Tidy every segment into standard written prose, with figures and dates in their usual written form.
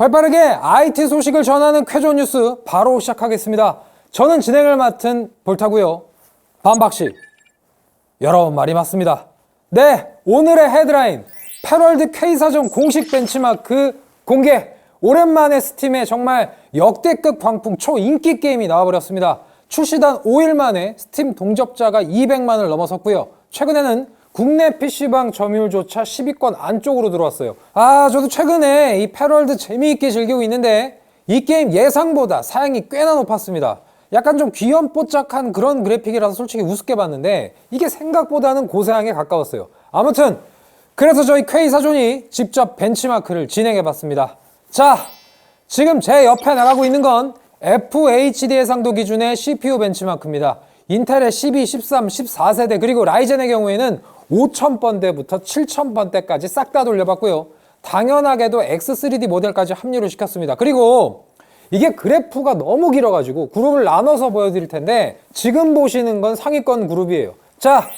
발빠르게 IT 소식을 전하는 쾌조 뉴스 바로 시작하겠습니다. 저는 진행을 맡은 볼타고요. 반박씨, 여러분 말이 맞습니다. 네, 오늘의 헤드라인 패럴드 K사전 공식 벤치마크 공개. 오랜만에 스팀에 정말 역대급 광풍 초인기 게임이 나와버렸습니다. 출시단 5일 만에 스팀 동접자가 200만을 넘어섰고요. 최근에는 국내 PC방 점유율조차 10위권 안쪽으로 들어왔어요. 저도 최근에 이 패럴드 재미있게 즐기고 있는데 이 게임 예상보다 사양이 꽤나 높았습니다. 약간 좀 귀염뽀짝한 그런 그래픽이라서 솔직히 우습게 봤는데 이게 생각보다는 고사양에 가까웠어요. 아무튼 그래서 저희 K사존이 직접 벤치마크를 진행해봤습니다. 자, 지금 제 옆에 나가고 있는 건 FHD 해상도 기준의 CPU 벤치마크입니다. 인텔의 12, 13, 14세대 그리고 라이젠의 경우에는 5000번대부터 7000번대까지 싹 다 돌려봤고요. 당연하게도 X3D 모델까지 합류를 시켰습니다. 그리고 이게 그래프가 너무 길어가지고 그룹을 나눠서 보여드릴 텐데 지금 보시는 건 상위권 그룹이에요. 자,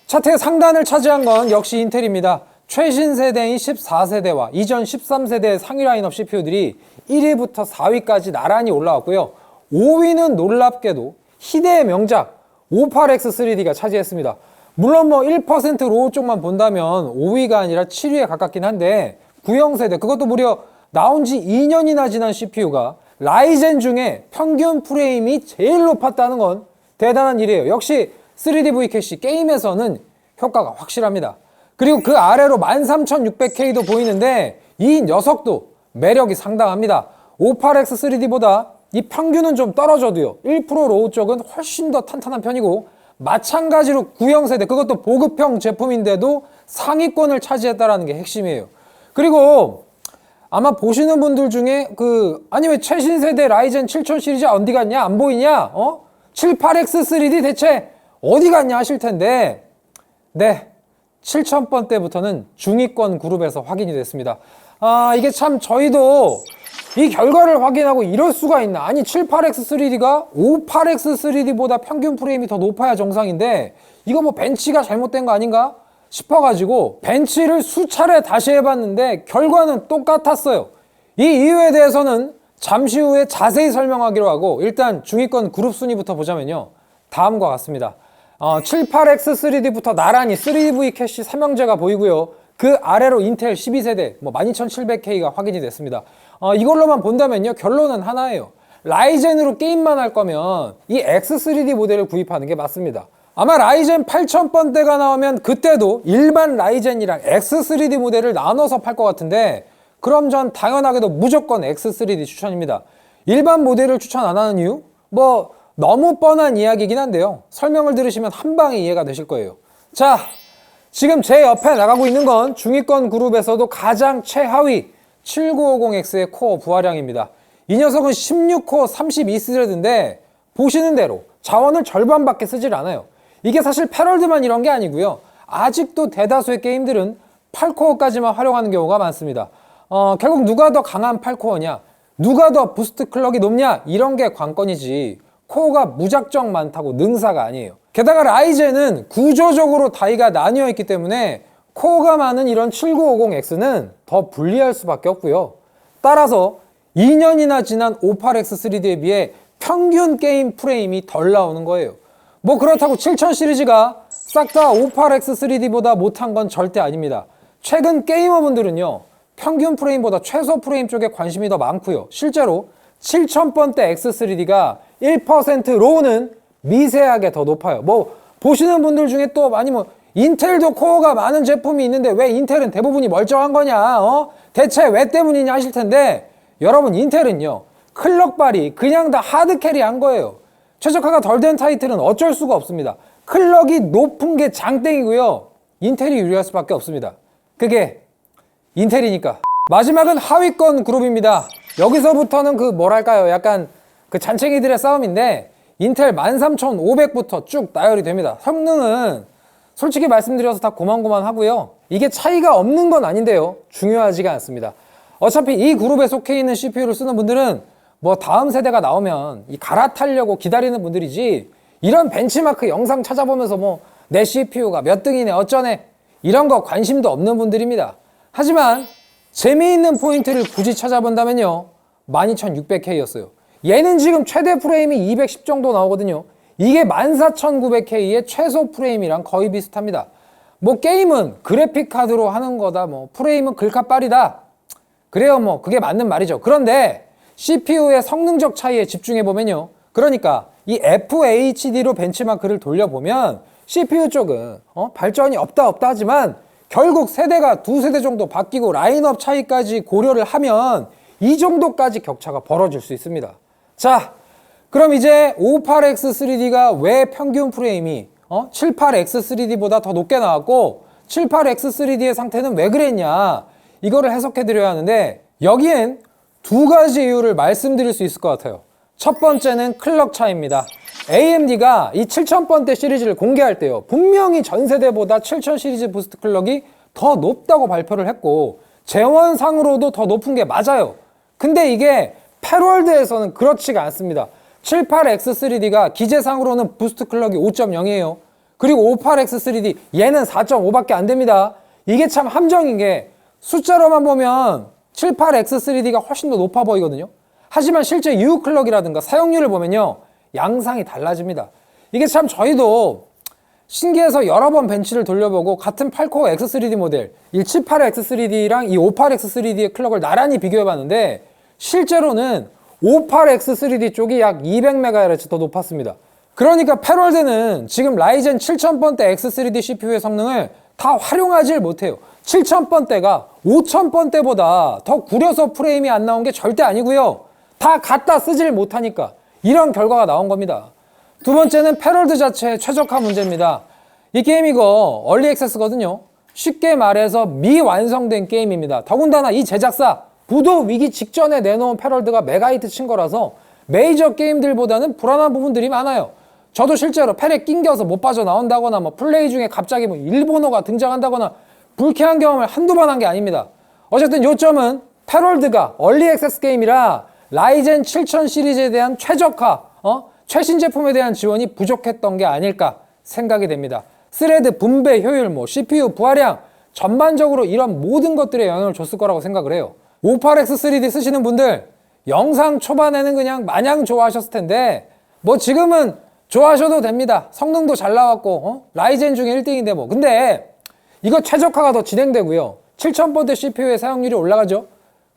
차트의 상단을 차지한 건 역시 인텔입니다. 최신 세대인 14세대와 이전 13세대의 상위 라인업 CPU들이 1위부터 4위까지 나란히 올라왔고요. 5위는 놀랍게도 희대의 명작 58X3D가 차지했습니다. 물론 뭐 1% 로우 쪽만 본다면 5위가 아니라 7위에 가깝긴 한데 90세대 그것도 무려 나온 지 2년이나 지난 CPU가 라이젠 중에 평균 프레임이 제일 높았다는 건 대단한 일이에요. 역시 3DV 캐시 게임에서는 효과가 확실합니다. 그리고 그 아래로 13600K도 보이는데 이 녀석도 매력이 상당합니다. 58X3D보다 이 평균은 좀 떨어져도요 1% 로우 쪽은 훨씬 더 탄탄한 편이고 마찬가지로 90세대 그것도 보급형 제품인데도 상위권을 차지했다는 게 핵심이에요. 그리고 아마 보시는 분들 중에 아니 왜 최신 세대 라이젠 7000 시리즈 어디 갔냐 안 보이냐 78X3D 대체 어디 갔냐 하실 텐데 네 7000번대부터는 중위권 그룹에서 확인이 됐습니다. 이게 참 저희도 이 결과를 확인하고 이럴 수가 있나. 아니 78X3D가 58X3D보다 평균 프레임이 더 높아야 정상인데 이거 뭐 벤치가 잘못된 거 아닌가 싶어가지고 벤치를 수차례 다시 해봤는데 결과는 똑같았어요. 이 이유에 대해서는 잠시 후에 자세히 설명하기로 하고 일단 중위권 그룹 순위부터 보자면요 다음과 같습니다. 78X3D부터 나란히 3DV 캐시 삼형제가 보이고요. 그 아래로 인텔 12세대 12700K가 확인이 됐습니다. 이걸로만 본다면요 결론은 하나예요. 라이젠으로 게임만 할 거면 이 X3D 모델을 구입하는 게 맞습니다. 아마 라이젠 8000번대가 나오면 그때도 일반 라이젠이랑 X3D 모델을 나눠서 팔 것 같은데 그럼 전 당연하게도 무조건 X3D 추천입니다. 일반 모델을 추천 안 하는 이유? 너무 뻔한 이야기긴 한데요. 설명을 들으시면 한 방에 이해가 되실 거예요. 자, 지금 제 옆에 나가고 있는 건 중위권 그룹에서도 가장 최하위 7950X의 코어 부하량입니다. 이 녀석은 16코어 32스레드인데 보시는 대로 자원을 절반밖에 쓰질 않아요. 이게 사실 패럴드만 이런 게 아니고요. 아직도 대다수의 게임들은 8코어까지만 활용하는 경우가 많습니다. 결국 누가 더 강한 8코어냐, 누가 더 부스트 클럭이 높냐 이런 게 관건이지 코어가 무작정 많다고 능사가 아니에요. 게다가 라이젠은 구조적으로 다이가 나뉘어 있기 때문에 코어가 많은 이런 7950X는 더 불리할 수밖에 없고요. 따라서 2년이나 지난 58X3D에 비해 평균 게임 프레임이 덜 나오는 거예요. 그렇다고 7000 시리즈가 싹 다 58X3D보다 못한 건 절대 아닙니다. 최근 게이머분들은요 평균 프레임보다 최소 프레임 쪽에 관심이 더 많고요. 실제로 7000번대 X3D가 1% 로우는 미세하게 더 높아요. 보시는 분들 중에 또 많이 인텔도 코어가 많은 제품이 있는데 왜 인텔은 대부분이 멀쩡한 거냐 대체 왜 때문이냐 하실 텐데 여러분 인텔은요 클럭 발이 그냥 다 하드 캐리한 거예요. 최적화가 덜 된 타이틀은 어쩔 수가 없습니다. 클럭이 높은 게 장땡이고요 인텔이 유리할 수밖에 없습니다. 그게 인텔이니까. 마지막은 하위권 그룹입니다. 여기서부터는 뭐랄까요 약간 잔챙이들의 싸움인데 인텔 13500부터 쭉 나열이 됩니다. 성능은 솔직히 말씀드려서 다 고만고만 하고요. 이게 차이가 없는 건 아닌데요. 중요하지가 않습니다. 어차피 이 그룹에 속해 있는 CPU를 쓰는 분들은 다음 세대가 나오면 갈아타려고 기다리는 분들이지 이런 벤치마크 영상 찾아보면서 내 CPU가 몇 등이네 어쩌네 이런 거 관심도 없는 분들입니다. 하지만 재미있는 포인트를 굳이 찾아본다면요, 12600K였어요. 얘는 지금 최대 프레임이 210 정도 나오거든요. 이게 14900K의 최소 프레임이랑 거의 비슷합니다. 뭐 게임은 그래픽 카드로 하는 거다, 뭐 프레임은 글카빨이다, 그래요, 뭐 그게 맞는 말이죠. 그런데 CPU의 성능적 차이에 집중해 보면요, 그러니까 이 FHD로 벤치마크를 돌려보면 CPU 쪽은 발전이 없다 하지만 결국 세대가 두 세대 정도 바뀌고 라인업 차이까지 고려를 하면 이 정도까지 격차가 벌어질 수 있습니다. 자, 그럼 이제 58X3D가 왜 평균 프레임이 78X3D보다 더 높게 나왔고 78X3D의 상태는 왜 그랬냐, 이거를 해석해 드려야 하는데, 여기엔 두 가지 이유를 말씀드릴 수 있을 것 같아요. 첫 번째는 클럭 차이입니다. AMD가 이 7000번대 시리즈를 공개할 때요, 분명히 전 세대보다 7000 시리즈 부스트 클럭이 더 높다고 발표를 했고 재원상으로도 더 높은 게 맞아요. 근데 이게 패럴드에서는 그렇지가 않습니다. 78X3D가 기재상으로는 부스트 클럭이 5.0이에요. 그리고 58X3D 얘는 4.5밖에 안 됩니다. 이게 참 함정인 게, 숫자로만 보면 78X3D가 훨씬 더 높아 보이거든요. 하지만 실제 U 클럭이라든가 사용률을 보면요, 양상이 달라집니다. 이게 참 저희도 신기해서 여러 번 벤치를 돌려보고 같은 8코어 X3D 모델, 이 78X3D랑 이 58X3D의 클럭을 나란히 비교해봤는데 실제로는 58X3D 쪽이 약 200MHz 더 높았습니다. 그러니까 패럴드는 지금 라이젠 7000번대 X3D CPU의 성능을 다 활용하지 못해요. 7000번대가 5000번대보다 더 구려서 프레임이 안 나온 게 절대 아니고요, 다 갖다 쓰질 못하니까 이런 결과가 나온 겁니다. 두 번째는 패럴드 자체의 최적화 문제입니다. 이 게임 이거 얼리 액세스거든요. 쉽게 말해서 미완성된 게임입니다. 더군다나 이 제작사 부도 위기 직전에 내놓은 패럴드가 메가히트 친 거라서 메이저 게임들보다는 불안한 부분들이 많아요. 저도 실제로 패에 낑겨서 못 빠져나온다거나 뭐 플레이 중에 갑자기 뭐 일본어가 등장한다거나 불쾌한 경험을 한두 번 한 게 아닙니다. 어쨌든 요점은 패럴드가 얼리 액세스 게임이라 라이젠 7000 시리즈에 대한 최적화, 최신 제품에 대한 지원이 부족했던 게 아닐까 생각이 됩니다. 스레드 분배 효율, 뭐 CPU 부하량, 전반적으로 이런 모든 것들에 영향을 줬을 거라고 생각을 해요. 58X3D 쓰시는 분들 영상 초반에는 그냥 마냥 좋아하셨을 텐데 뭐 지금은 좋아하셔도 됩니다. 성능도 잘 나왔고 라이젠 중에 1등인데 뭐. 근데 이거 최적화가 더 진행되고요, 7000번대 CPU의 사용률이 올라가죠.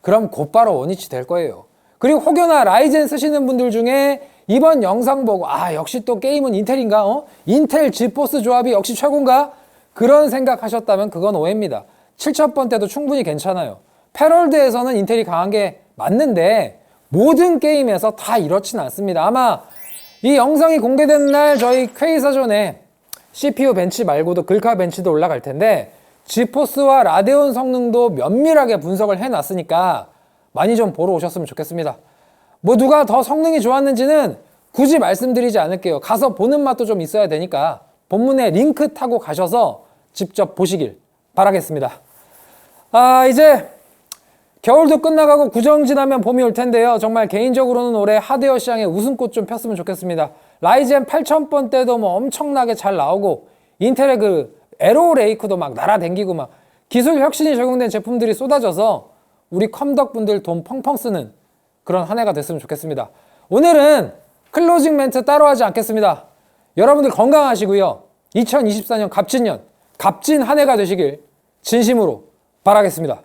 그럼 곧바로 원위치 될 거예요. 그리고 혹여나 라이젠 쓰시는 분들 중에 이번 영상 보고 역시 또 게임은 인텔인가? 인텔 지포스 조합이 역시 최고인가? 그런 생각 하셨다면 그건 오해입니다. 7000번대도 충분히 괜찮아요. 패럴드에서는 인텔이 강한 게 맞는데 모든 게임에서 다 이렇진 않습니다. 아마 이 영상이 공개된 날 저희 K사전에 CPU 벤치 말고도 글카 벤치도 올라갈 텐데 지포스와 라데온 성능도 면밀하게 분석을 해놨으니까 많이 좀 보러 오셨으면 좋겠습니다. 뭐 누가 더 성능이 좋았는지는 굳이 말씀드리지 않을게요. 가서 보는 맛도 좀 있어야 되니까 본문에 링크 타고 가셔서 직접 보시길 바라겠습니다. 이제 겨울도 끝나가고 구정 지나면 봄이 올 텐데요. 정말 개인적으로는 올해 하드웨어 시장에 웃음꽃 좀 폈으면 좋겠습니다. 라이젠 8000번대도 뭐 엄청나게 잘 나오고 인텔의 그 에로 레이크도 막 날아댕기고 막 기술 혁신이 적용된 제품들이 쏟아져서 우리 컴덕분들 돈 펑펑 쓰는 그런 한 해가 됐으면 좋겠습니다. 오늘은 클로징 멘트 따로 하지 않겠습니다. 여러분들 건강하시고요, 2024년 갑진년, 갑진 한 해가 되시길 진심으로 바라겠습니다.